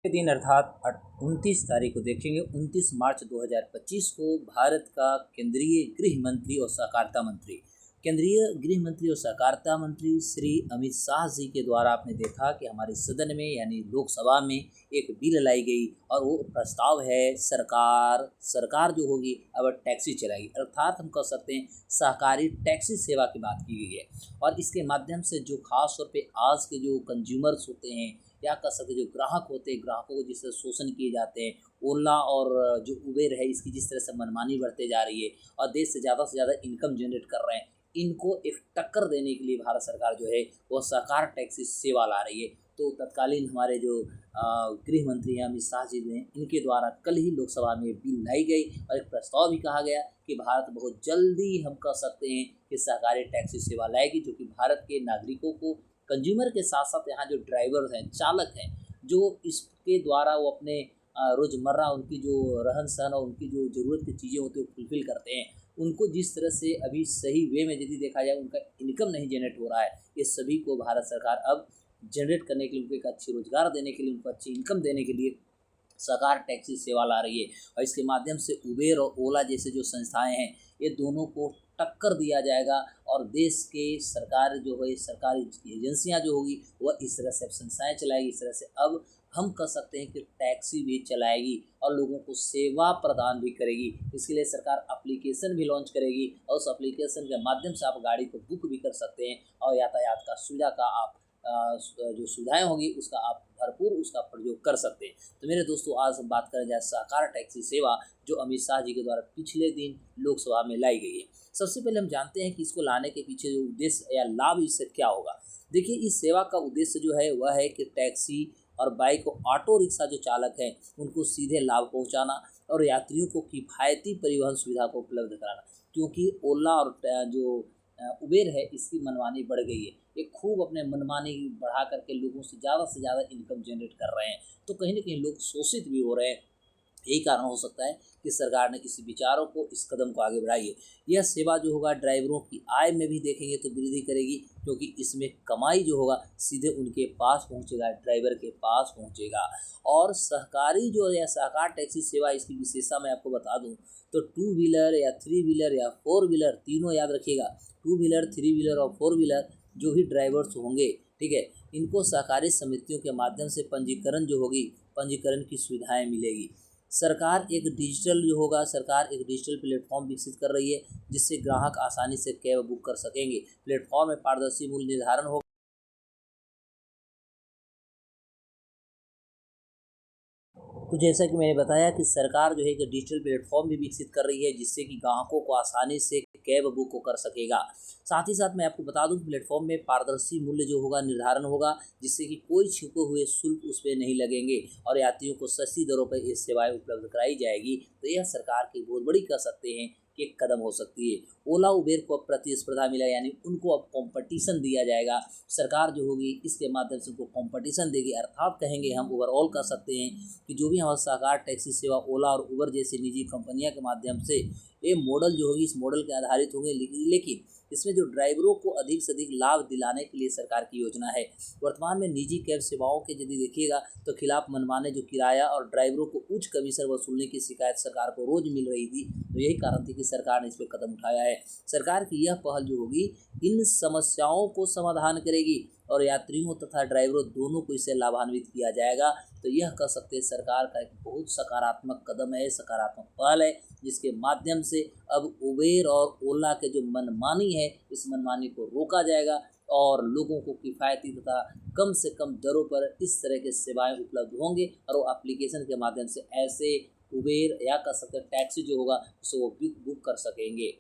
के दिन अर्थात 29 तारीख को देखेंगे। 29 मार्च 2025 को भारत का केंद्रीय गृह मंत्री और सहकारिता मंत्री श्री अमित शाह जी के द्वारा आपने देखा कि हमारे सदन में यानी लोकसभा में एक बिल लाई गई और वो प्रस्ताव है सरकार जो होगी अब टैक्सी चलाएगी, अर्थात हम कह सकते हैं सहकारी टैक्सी सेवा की बात की गई है। और इसके माध्यम से जो खास तौर पे आज के जो कंज्यूमर्स होते हैं या कह सकते जो ग्राहक होते हैं, ग्राहकों को जिस तरह शोषण किए जाते हैं, ओला और जो उबेर है इसकी जिस तरह से मनमानी बढ़ते जा रही है और देश से ज़्यादा इनकम जनरेट कर रहे हैं, इनको एक टक्कर देने के लिए भारत सरकार जो है वो सहकार टैक्सी सेवा ला रही है। तो तत्कालीन हमारे जो गृह मंत्री हैं अमित शाह जी ने, इनके द्वारा कल ही लोकसभा में बिल लाई गई और एक प्रस्ताव भी कहा गया कि भारत बहुत जल्दी हम कह सकते हैं कि सहकारी टैक्सी सेवा लाएगी, जो कि भारत के नागरिकों को, कंज्यूमर के साथ साथ यहाँ जो ड्राइवर हैं, चालक हैं, जो इसके द्वारा वो अपने रोज़मर्रा उनकी जो रहन सहन और उनकी जो ज़रूरत की चीज़ें होती हैं वो फुलफ़िल करते हैं, उनको जिस तरह से अभी सही वे में यदि देखा जाए उनका इनकम नहीं जनरेट हो रहा है, ये सभी को भारत सरकार अब जनरेट करने के लिए, उनको एक अच्छी रोज़गार देने के लिए, उनको अच्छी इनकम देने के लिए सरकार टैक्सी सेवा ला रही है। और इसके माध्यम से उबेर और ओला जैसे जो संस्थाएं हैं, ये दोनों को टक्कर दिया जाएगा और देश के सरकार जो है, सरकारी एजेंसियां जो होगी वह इस तरह से संस्थाएं चलाएगी, इस तरह से अब हम कह सकते हैं कि टैक्सी भी चलाएगी और लोगों को सेवा प्रदान भी करेगी। इसके लिए सरकार एप्लीकेशन भी लॉन्च करेगी और उस एप्लीकेशन के माध्यम से आप गाड़ी को बुक भी कर सकते हैं और यातायात का सुविधा का आप जो सुविधाएं होंगी उसका आप भरपूर उसका प्रयोग कर सकते हैं। तो मेरे दोस्तों, आज हम बात करें जाए सहकार टैक्सी सेवा जो अमित शाह जी के द्वारा पिछले दिन लोकसभा में लाई गई है। सबसे पहले हम जानते हैं कि इसको लाने के पीछे जो उद्देश्य या लाभ इससे क्या होगा। देखिए, इस सेवा का उद्देश्य जो है वह है कि टैक्सी और बाइक और ऑटो रिक्शा जो चालक हैं उनको सीधे लाभ पहुंचाना और यात्रियों को किफ़ायती परिवहन सुविधा को उपलब्ध कराना, क्योंकि ओला और जो उबेर है इसकी मनमानी बढ़ गई है। ये खूब अपने मनमानी बढ़ा करके लोगों से ज़्यादा इनकम जनरेट कर रहे हैं, तो कहीं ना कहीं लोग शोषित भी हो रहे हैं। यही कारण हो सकता है कि सरकार ने इस विचारों को, इस कदम को आगे बढ़ाई है। यह सेवा जो होगा ड्राइवरों की आय में भी देखेंगे तो वृद्धि करेगी, क्योंकि इसमें कमाई जो होगा सीधे उनके पास पहुंचेगा, ड्राइवर के पास पहुंचेगा। और सहकारी जो है सहकार टैक्सी सेवा, इसकी विशेषता मैं आपको बता दूं तो 2 व्हीलर या 3 व्हीलर या 4 व्हीलर, तीनों याद रखिएगा, 2 व्हीलर, 3 व्हीलर और 4 व्हीलर जो भी ड्राइवर्स होंगे, ठीक है, इनको सहकारी समितियों के माध्यम से पंजीकरण जो होगी, पंजीकरण की सुविधाएं मिलेगी। सरकार एक डिजिटल प्लेटफॉर्म विकसित कर रही है जिससे ग्राहक आसानी से कैब बुक कर सकेंगे। प्लेटफॉर्म में पारदर्शी मूल्य निर्धारण होगा। तो जैसा कि मैंने बताया कि सरकार जो है कि डिजिटल प्लेटफॉर्म भी विकसित कर रही है जिससे कि ग्राहकों को आसानी से कैब बुक को कर सकेगा। साथ ही साथ मैं आपको बता दूं कि प्लेटफॉर्म में पारदर्शी मूल्य जो होगा निर्धारण होगा, जिससे कि कोई छुपे हुए शुल्क उस पर नहीं लगेंगे और यात्रियों को सस्ती दरों पर ये सेवाएं उपलब्ध कराई जाएगी। तो यह सरकार की बहुत बड़ी कह सकते हैं कि एक कदम हो सकती है। ओला उबेर को अब प्रतिस्पर्धा मिला, यानी उनको अब कंपटीशन दिया जाएगा। सरकार जो होगी इसके माध्यम से उनको कंपटीशन देगी, अर्थात कहेंगे हम ओवरऑल कर सकते हैं कि जो भी हमारा सहकार टैक्सी सेवा ओला और उबर जैसी निजी कंपनियां के माध्यम से ये मॉडल जो होगी इस मॉडल के आधारित होंगे, लेकिन इसमें जो ड्राइवरों को अधिक से अधिक लाभ दिलाने के लिए सरकार की योजना है। वर्तमान में निजी कैब सेवाओं के यदि देखिएगा तो खिलाफ मनमाने जो किराया और ड्राइवरों को उच्च कमीशन वसूलने की शिकायत सरकार को रोज मिल रही थी। तो यही कारण थी कि सरकार ने इस पर कदम उठाया है। सरकार की यह पहल जो होगी इन समस्याओं को समाधान करेगी और यात्रियों तथा ड्राइवरों दोनों को इससे लाभान्वित किया जाएगा। तो यह कह सकते हैं सरकार का एक बहुत सकारात्मक कदम है, सकारात्मक पहल है, जिसके माध्यम से अब उबेर और ओला के जो मनमानी है इस मनमानी को रोका जाएगा और लोगों को किफ़ायती तथा कम से कम दरों पर इस तरह के सेवाएं उपलब्ध होंगे और वो एप्लीकेशन के माध्यम से ऐसे उबेर या कह सकते हैं टैक्सी जो होगा उसे वो बुक कर सकेंगे।